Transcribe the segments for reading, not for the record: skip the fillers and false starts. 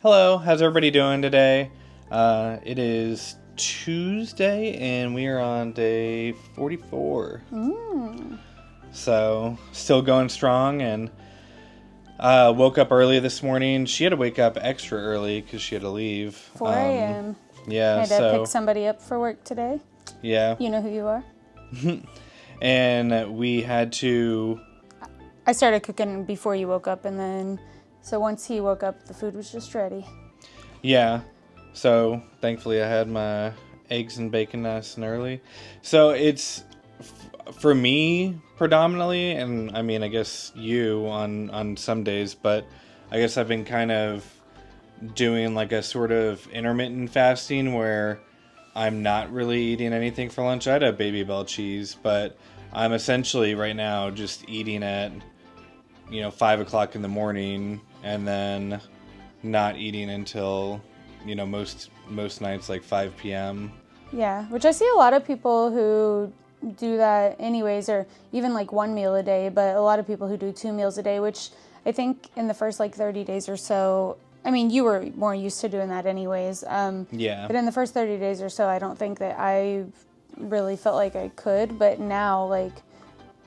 Hello, how's everybody doing today? It is Tuesday and we are on day 44. So, still going strong, and woke up early this morning. She had to wake up extra early because she had to leave. 4 a.m. Yeah, I had to pick somebody up for work today. Yeah. You know who you are? And we had to... I started cooking before you woke up, and then... So once he woke up, the food was just ready. Yeah. So, thankfully I had my eggs and bacon nice and early. So, it's... For me, predominantly, and I mean, I guess you on some days, but I guess I've been kind of doing like a sort of intermittent fasting where I'm not really eating anything for lunch. I had a Baby Bell cheese, but I'm essentially right now just eating at, 5 o'clock in the morning and then not eating until, most nights like 5 p.m. Yeah, which I see a lot of people who do that anyways, or even like one meal a day, but a lot of people who do 2 meals a day, which I think in the first like 30 days or so, I mean, you were more used to doing that anyways. Yeah. But in the first 30 days or so, I don't think that I really felt like I could, but now like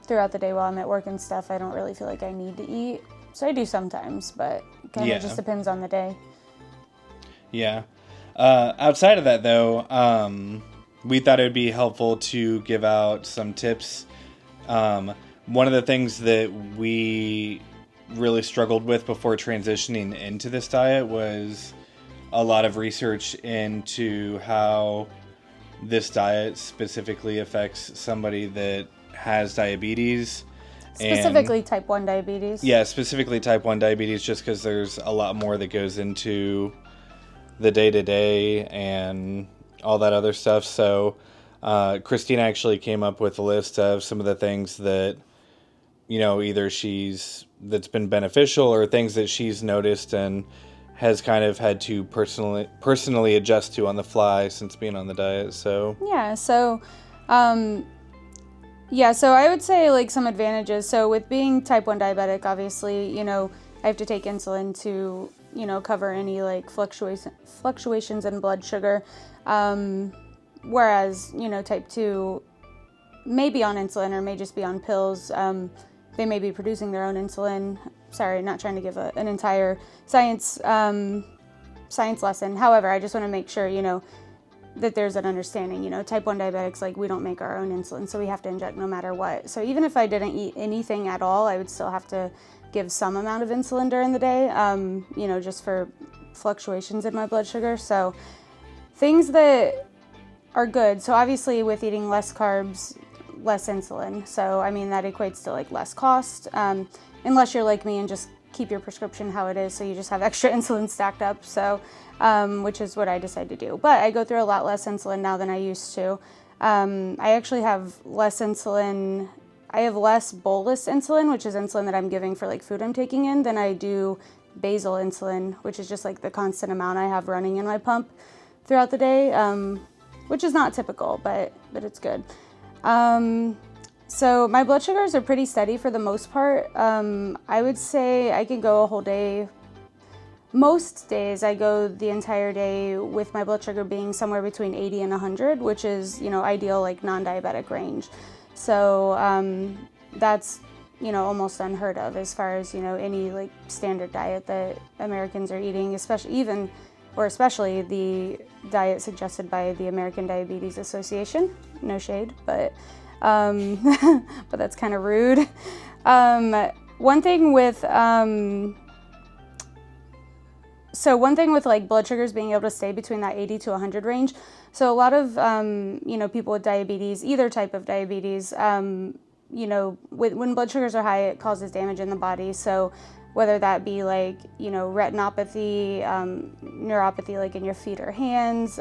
throughout the day while I'm at work and stuff, I don't really feel like I need to eat. So I do sometimes, but it kind of just depends on the day. Yeah. Outside of that though, we thought it would be helpful to give out some tips. One of the things that we really struggled with before transitioning into this diet was a lot of research into how this diet specifically affects somebody that has diabetes. Specifically type 1 diabetes. Yeah, specifically type 1 diabetes, just because there's a lot more that goes into the day-to-day and all that other stuff. So Kristina actually came up with a list of some of the things that, either that's been beneficial or things that she's noticed and has kind of had to personally adjust to on the fly since being on the diet. So so I would say like some advantages. So with being type 1 diabetic, obviously, I have to take insulin to, cover any like fluctuations in blood sugar. Whereas, type 2 may be on insulin or may just be on pills. They may be producing their own insulin. Sorry, not trying to give an entire science lesson. However, I just want to make sure, that there's an understanding. Type 1 diabetics, like, we don't make our own insulin, so we have to inject no matter what. So even if I didn't eat anything at all, I would still have to give some amount of insulin during the day, just for fluctuations in my blood sugar. So things that are good. So obviously with eating less carbs, less insulin. So, I mean, that equates to like less cost, unless you're like me and just keep your prescription how it is. So you just have extra insulin stacked up. So, which is what I decided to do. But I go through a lot less insulin now than I used to. I actually have less insulin. I have less bolus insulin, which is insulin that I'm giving for like food I'm taking in, than I do basal insulin, which is just like the constant amount I have running in my pump throughout the day, which is not typical, but it's good. So my blood sugars are pretty steady for the most part. I would say I can go a whole day. Most days I go the entire day with my blood sugar being somewhere between 80 and 100, which is, ideal, like non-diabetic range. So, that's, almost unheard of as far as, any like standard diet that Americans are eating, especially the diet suggested by the American Diabetes Association. No shade, but but that's kind of rude. One thing with like blood sugars being able to stay between that 80 to 100 range. So a lot of people with diabetes, either type of diabetes, when blood sugars are high, it causes damage in the body. So whether that be like, retinopathy, neuropathy like in your feet or hands,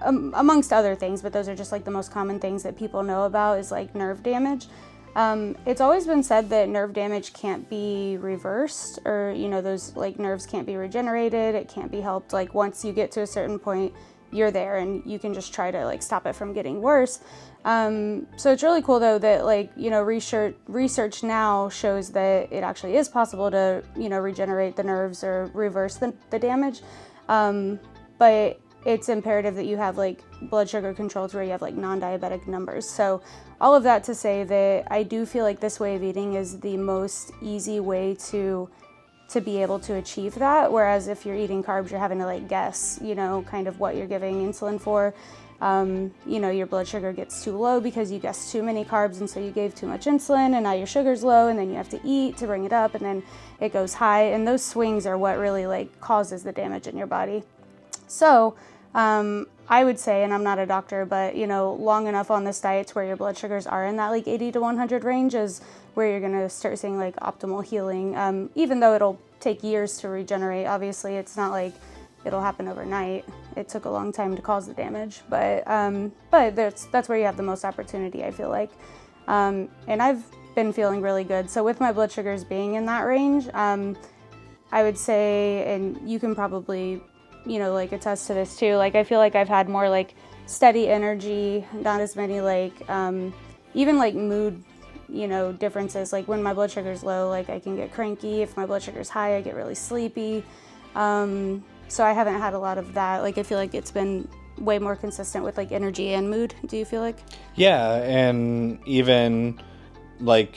amongst other things, but those are just like the most common things that people know about is like nerve damage. It's always been said that nerve damage can't be reversed, or, those like nerves can't be regenerated. It can't be helped. Like once you get to a certain point, you're there and you can just try to like stop it from getting worse. So it's really cool though that like, you know, research now shows that it actually is possible to, you know, regenerate the nerves or reverse the damage. But it's imperative that you have like blood sugar controls where you have like non-diabetic numbers. So all of that to say that I do feel like this way of eating is the most easy way to be able to achieve that. Whereas if you're eating carbs, you're having to like guess, you know, kind of what you're giving insulin for. You know, your blood sugar gets too low because you guessed too many carbs and so you gave too much insulin and now your sugar's low and then you have to eat to bring it up and then it goes high. And those swings are what really like causes the damage in your body. So I would say, and I'm not a doctor, but you know, long enough on this diet to where your blood sugars are in that like 80 to 100 range is where you're going to start seeing like optimal healing. Even though it'll take years to regenerate, obviously it's not like it'll happen overnight. It took a long time to cause the damage, but that's where you have the most opportunity, I feel like. And I've been feeling really good. So with my blood sugars being in that range, I would say, and you can probably, you know, like attest to this too, like I feel like I've had more like steady energy, not as many like, even like mood, you know, differences. Like when my blood sugar's low, like I can get cranky. If my blood sugar's high, I get really sleepy. So I haven't had a lot of that. Like I feel like it's been way more consistent with like energy and mood. Do you feel like? Yeah, and even like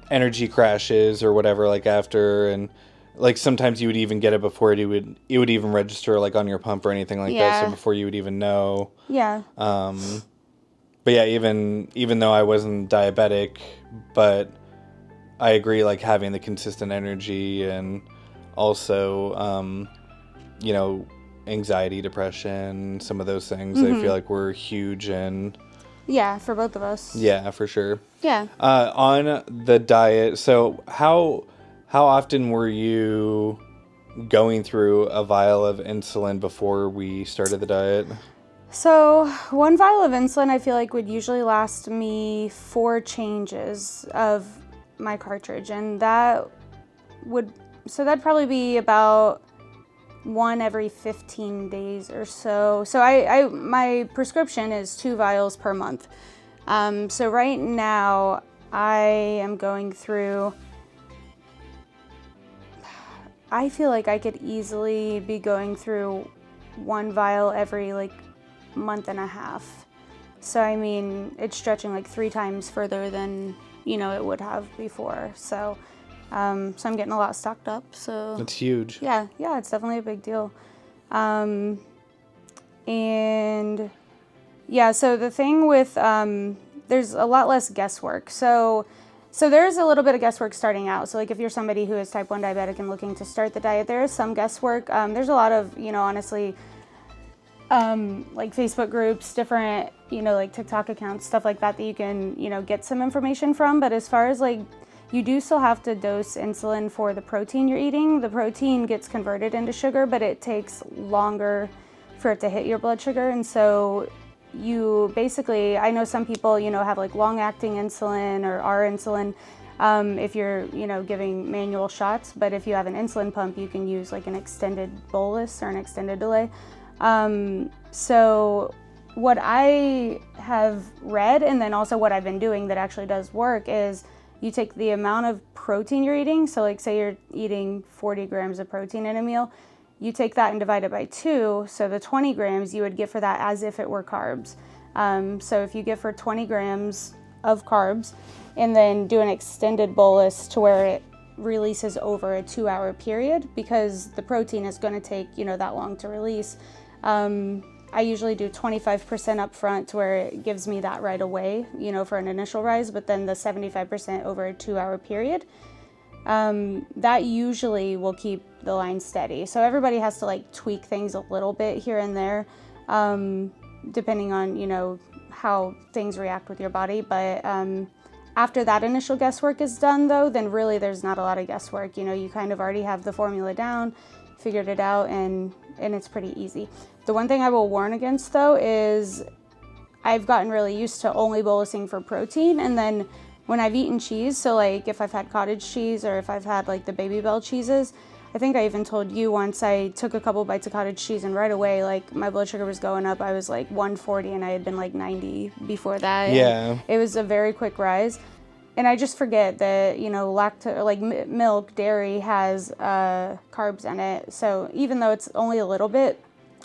energy crashes or whatever, like after, and like sometimes you would even get it before it would even register like on your pump or anything like that. So before you would even know. Yeah. But yeah, even though I wasn't diabetic, but I agree, like having the consistent energy and also, you know, anxiety, depression, some of those things I feel like were huge. And yeah, for both of us. Yeah, for sure. Yeah. On the diet, so how often were you going through a vial of insulin before we started the diet? So 1 vial of insulin I feel like would usually last me 4 changes of my cartridge, and that'd probably be about 1 every 15 days or so. So my prescription is 2 vials per month. So right now I am going through, I feel like I could easily be going through 1 vial every like month and a half. So I mean, it's stretching like 3 times further than, you know, it would have before. So I'm getting a lot stocked up. So that's huge. Yeah, it's definitely a big deal. And yeah, so the thing with there's a lot less guesswork. So there's a little bit of guesswork starting out. So like if you're somebody who is type 1 diabetic and looking to start the diet, there is some guesswork. There's a lot of, you know, honestly, like Facebook groups, different, you know, like TikTok accounts, stuff like that you can, you know, get some information from. But as far as like, you do still have to dose insulin for the protein you're eating. The protein gets converted into sugar, but it takes longer for it to hit your blood sugar. And so you basically, I know some people, you know, have like long-acting insulin or R insulin if you're, you know, giving manual shots. But if you have an insulin pump, you can use like an extended bolus or an extended delay. So what I have read, and then also what I've been doing that actually does work, is you take the amount of protein you're eating. So like say you're eating 40 grams of protein in a meal, you take that and divide it by 2. So the 20 grams you would get for that as if it were carbs. So if you get for 20 grams of carbs and then do an extended bolus to where it releases over a 2-hour period, because the protein is going to take, you know, that long to release. I usually do 25% up front to where it gives me that right away, you know, for an initial rise, but then the 75% over a 2-hour period. That usually will keep the line steady. So everybody has to like tweak things a little bit here and there, depending on, you know, how things react with your body. But after that initial guesswork is done though, then really there's not a lot of guesswork. You know, you kind of already have the formula down, figured it out, and it's pretty easy. The one thing I will warn against though is I've gotten really used to only bolusing for protein, and then when I've eaten cheese, so like if I've had cottage cheese or if I've had like the Baby Bell cheeses, I think I even told you once I took a couple bites of cottage cheese and right away, like, my blood sugar was going up. I was like 140 and I had been like 90 before that. Yeah. And it was a very quick rise. And I just forget that, you know, milk, dairy has carbs in it. So even though it's only a little bit,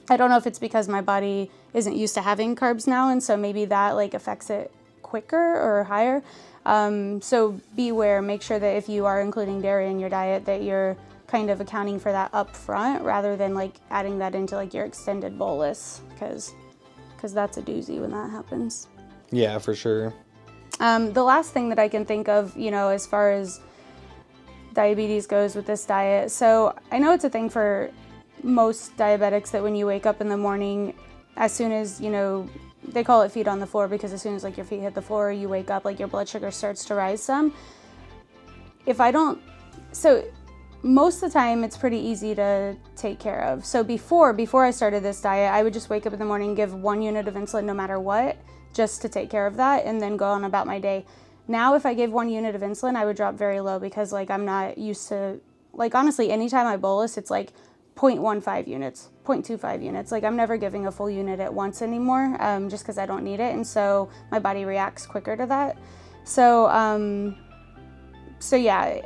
I don't know if it's because my body isn't used to having carbs now. And so maybe that like affects it quicker or higher. So beware, make sure that if you are including dairy in your diet, that you're kind of accounting for that up front rather than like adding that into like your extended bolus, because that's a doozy when that happens. Yeah, for sure. The last thing that I can think of, you know, as far as diabetes goes with this diet, so I know it's a thing for most diabetics that when you wake up in the morning, as soon as, you know, they call it feet on the floor because as soon as like your feet hit the floor, you wake up, like your blood sugar starts to rise some. So most of the time it's pretty easy to take care of. So before I started this diet, I would just wake up in the morning, give 1 unit of insulin no matter what, just to take care of that and then go on about my day. Now, if I gave 1 unit of insulin, I would drop very low because like I'm not used to, like honestly, anytime I bolus, it's like 0.15 units, 0.25 units. Like I'm never giving a full unit at once anymore, just because I don't need it. And so my body reacts quicker to that. So yeah,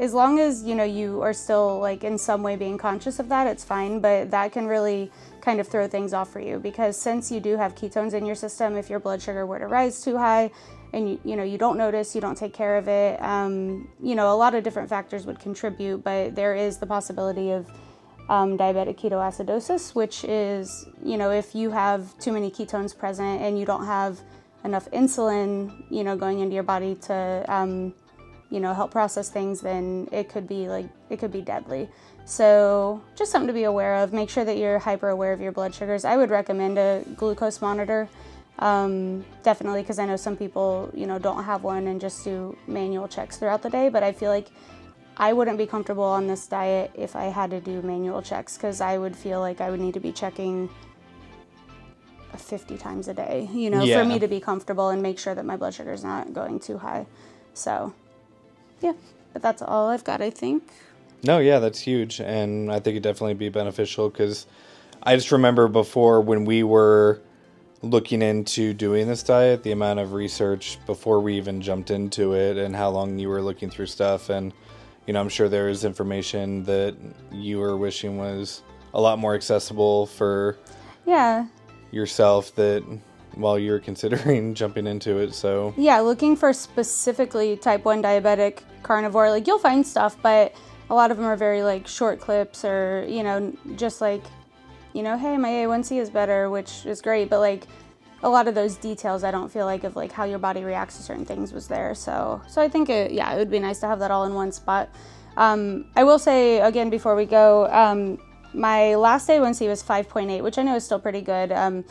as long as, you know, you are still like in some way being conscious of that, it's fine, but that can really kind of throw things off for you because since you do have ketones in your system, if your blood sugar were to rise too high and you know, you don't notice, you don't take care of it, you know, a lot of different factors would contribute, but there is the possibility of diabetic ketoacidosis, which is, you know, if you have too many ketones present and you don't have enough insulin, you know, going into your body to, you know, help process things, then it could be deadly. So just something to be aware of. Make sure that you're hyper aware of your blood sugars. I would recommend a glucose monitor, definitely, because I know some people, you know, don't have one and just do manual checks throughout the day, but I feel like I wouldn't be comfortable on this diet if I had to do manual checks because I would feel like I would need to be checking 50 times a day, you know, for me to be comfortable and make sure that my blood sugar is not going too high. So yeah, but that's all I've got, I think. No, yeah, that's huge. And I think it'd definitely be beneficial because I just remember before when we were looking into doing this diet, the amount of research before we even jumped into it and how long you were looking through stuff. And, you know, I'm sure there is information that you were wishing was a lot more accessible for yourself that while you're considering jumping into it. So yeah, looking for specifically type 1 diabetic carnivore, like you'll find stuff, but a lot of them are very like short clips or, you know, just like, you know, hey, my A1C is better, which is great, but like a lot of those details I don't feel like of like how your body reacts to certain things was there. So I think it would be nice to have that all in one spot. I will say again before we go, my last A1C was 5.8, which I know is still pretty good.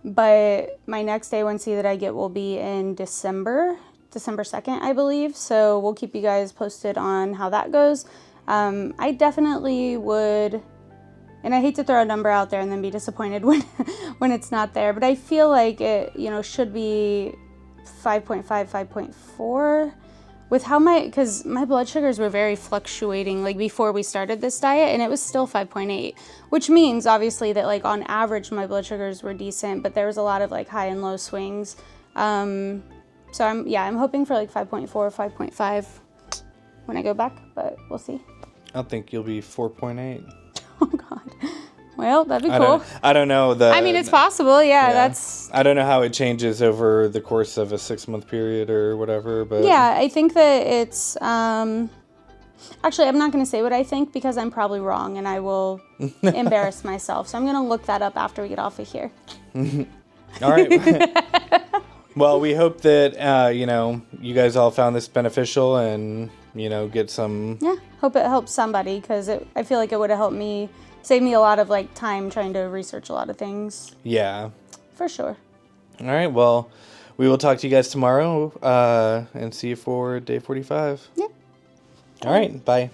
But my next A1C that I get will be in December 2nd, I believe. So we'll keep you guys posted on how that goes. I definitely would, and I hate to throw a number out there and then be disappointed when it's not there, but I feel like it, you know, should be 5.5, 5.4 with because my blood sugars were very fluctuating like before we started this diet and it was still 5.8, which means obviously that like on average my blood sugars were decent, but there was a lot of like high and low swings. So I'm hoping for like 5.4, 5.5 when I go back, but we'll see. I think you'll be 4.8. Oh God. Well, that'd be cool. I don't know. I mean, it's possible. Yeah, I don't know how it changes over the course of a 6-month period or whatever, but yeah, I think that it's actually I'm not going to say what I think because I'm probably wrong and I will embarrass myself. So I'm going to look that up after we get off of here. All right. Well, we hope that you know, you guys all found this beneficial and, you know, get some. Yeah, hope it helps somebody because I feel like it would have helped me. Save me a lot of like time trying to research a lot of things. Yeah. For sure. All right. Well, we will talk to you guys tomorrow and see you for day 45. Yeah. All right. Bye.